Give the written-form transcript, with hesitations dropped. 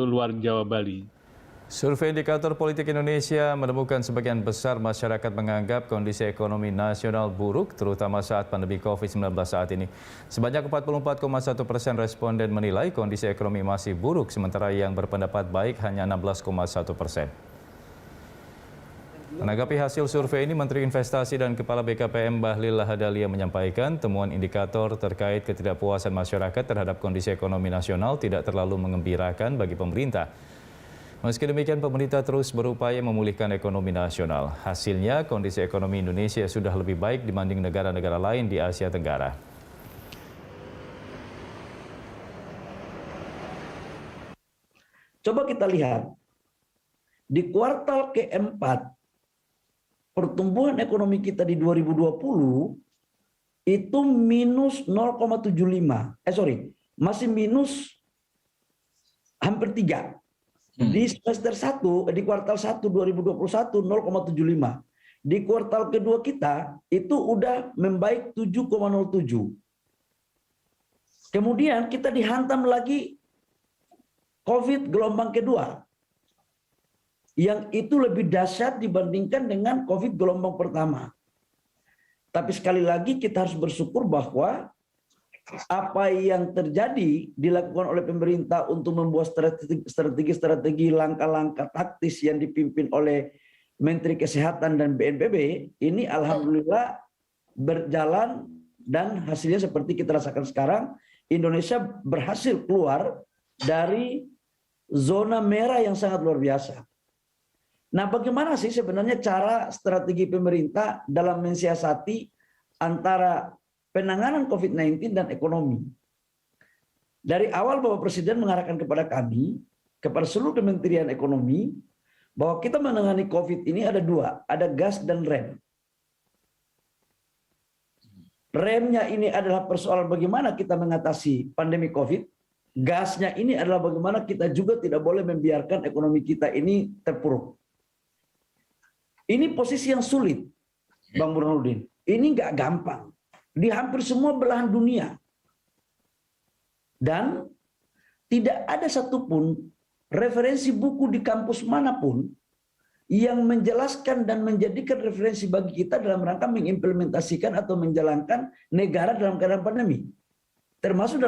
luar Jawa Bali. Survei Indikator Politik Indonesia menemukan sebagian besar masyarakat menganggap kondisi ekonomi nasional buruk, terutama saat pandemi COVID-19 saat ini. Sebanyak 44,1% responden menilai kondisi ekonomi masih buruk, sementara yang berpendapat baik hanya 16,1%. Menanggapi hasil survei ini, Menteri Investasi dan Kepala BKPM Bahlil Lahadalia menyampaikan temuan indikator terkait ketidakpuasan masyarakat terhadap kondisi ekonomi nasional tidak terlalu mengembirakan bagi pemerintah. Meski demikian, pemerintah terus berupaya memulihkan ekonomi nasional. Hasilnya, kondisi ekonomi Indonesia sudah lebih baik dibanding negara-negara lain di Asia Tenggara. Coba kita lihat, di kuartal keempat, pertumbuhan ekonomi kita di 2020 itu minus 0,75. Masih minus hampir 3. Di semester 1, di kuartal 1 2021 0,75. Di kuartal kedua kita itu udah membaik 7,07. Kemudian kita dihantam lagi COVID gelombang kedua. Yang itu lebih dahsyat dibandingkan dengan COVID gelombang pertama. Tapi sekali lagi kita harus bersyukur bahwa apa yang terjadi dilakukan oleh pemerintah untuk membuat strategi langkah-langkah taktis yang dipimpin oleh Menteri Kesehatan dan BNPB ini alhamdulillah berjalan dan hasilnya seperti kita rasakan sekarang. Indonesia berhasil keluar dari zona merah yang sangat luar biasa. Nah, bagaimana sih sebenarnya cara strategi pemerintah dalam mensiasati antara penanganan COVID-19 dan ekonomi? Dari awal Bapak Presiden mengarahkan kepada kami, kepada seluruh Kementerian Ekonomi, bahwa kita menangani COVID ini ada dua, ada gas dan rem. Remnya ini adalah persoalan bagaimana kita mengatasi pandemi COVID. Gasnya ini adalah bagaimana kita juga tidak boleh membiarkan ekonomi kita ini terpuruk. Ini posisi yang sulit, Bang Burhanuddin. Ini nggak gampang. Di hampir semua belahan dunia. Dan tidak ada satupun referensi buku di kampus manapun yang menjelaskan dan menjadikan referensi bagi kita dalam rangka mengimplementasikan atau menjalankan negara dalam keadaan pandemi. Termasuk